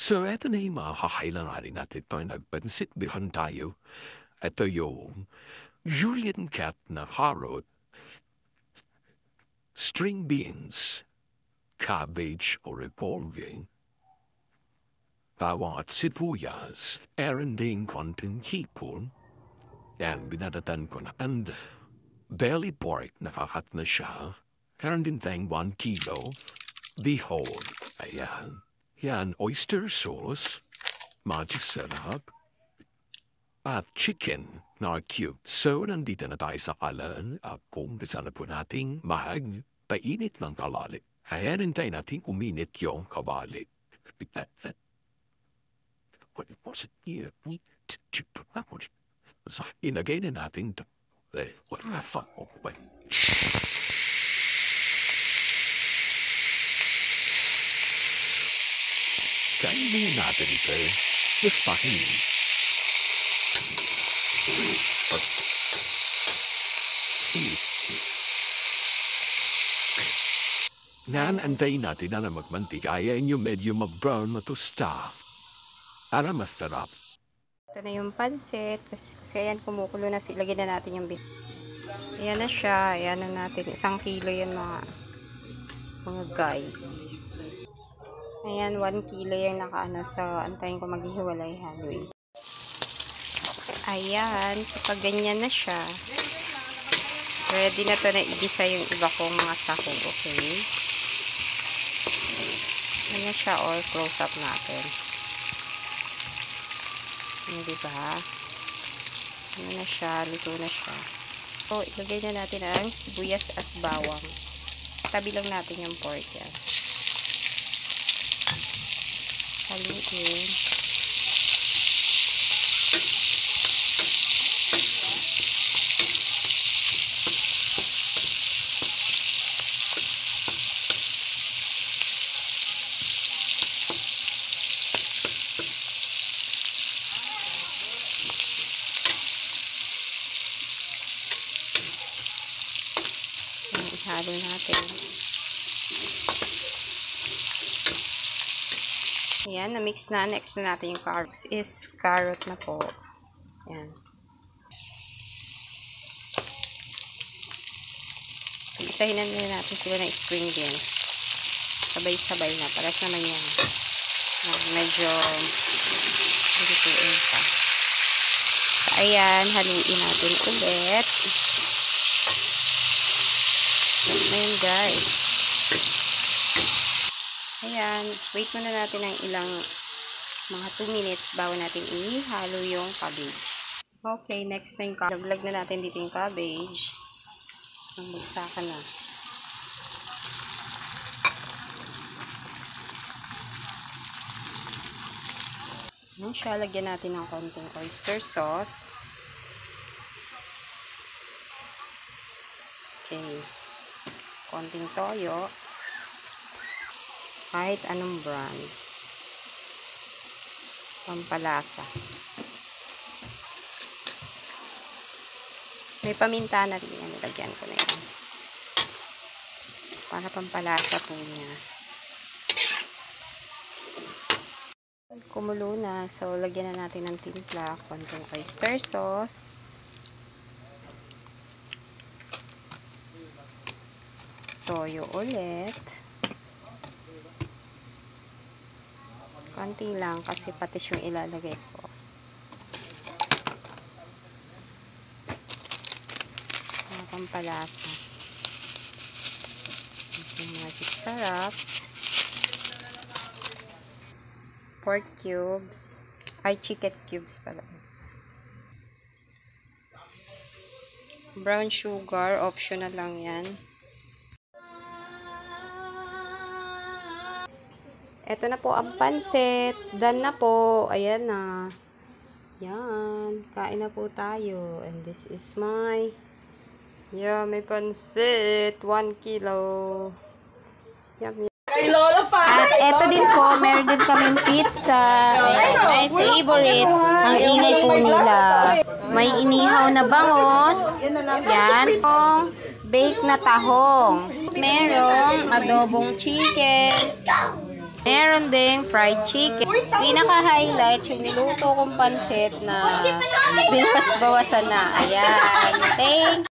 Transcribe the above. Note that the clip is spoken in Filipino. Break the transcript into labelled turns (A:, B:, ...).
A: So, eto na yung mga kakailanganin natin pag nagpansit bihon tayo. Ito yung Julian cat na carrot, string beans, cabbage o repolyo, bawang at sibuyas, meron ding konting hipon, yan, binadatan ko na, and belly pork, nakakat na siya. Meron din tayong 1 kilo, bihon, ayan. Yan, oyster sauce, magic syrup, at chicken na cube. So, nandito na tayo sa kalan at umpisa na po nating magpainit ng kawali. Ayan, hintay natin uminit yung kawali. What was it here? Inagay na natin ito. What the fuck? Wait. Kainin natin ito. Just fucking antayin natin na magmantika. Ayan yung medyo mag-brown matusta. Para masarap.
B: Ito na yung pansit. Kasi ayan, kumukulo na. Lagyan na natin yung bit. Ayan na siya. Ayan na natin. 1 kilo yan mga guys. Ayan, 1 kilo yung nakaano. So, antayin ko maghihiwalay haloy. Ayan. Kapag ganyan na siya, ready na to na igisa yung iba kong mga sahog. Okay. Ayan na siya. All close up natin. Diba? Ano na siya, luto na siya. So, ilagay na natin ang sibuyas at bawang. Tabi lang natin yung pork yan. Haluin. Ihalo natin. Ayan, na-mix na. Next na natin yung carrots. Is carrot na po. Ayan. Isahin na natin sila ng string beans. Sabay-sabay na. Paras naman yan. Medyo lutuin pa. So, ayan. Haluin natin ulit. Ayan guys. Ayan. Wait muna natin ng ilang mga 2 minutes bago natin ihalo yung cabbage. Okay, next na yung cabbage. Daglag na natin dito yung cabbage. Magsakan na. Ayan siya. Lagyan natin ng konting oyster sauce. Okay. Konting toyo. Kahit anong brand. Pampalasa. May paminta na rin yan. Nilagyan ko na yan. Para pampalasa po niya. Kumulo na. So, lagyan na natin ng timpla. Konting oyster sauce. Toyo ulit. Konti lang kasi patis yung ilalagay ko. Pampalasa. Magic syrup. Pork cubes. Ay, chicken cubes pala. Brown sugar. Optional lang yan. Ito na po ang pansit. Done na po. Ayan na. Yan. Kain na po tayo. And this is my may pansit. 1 kilo. Yum. At ito din po, meron din kaming pizza. My favorite. Ang ingay po nila. May inihaw na bangos. Yan. Bake na tahong. Merong adobong chicken. Meron ding fried chicken. Pinaka-highlight, yung niluto kong pansit na binas-bawasan na. Ayan. Thank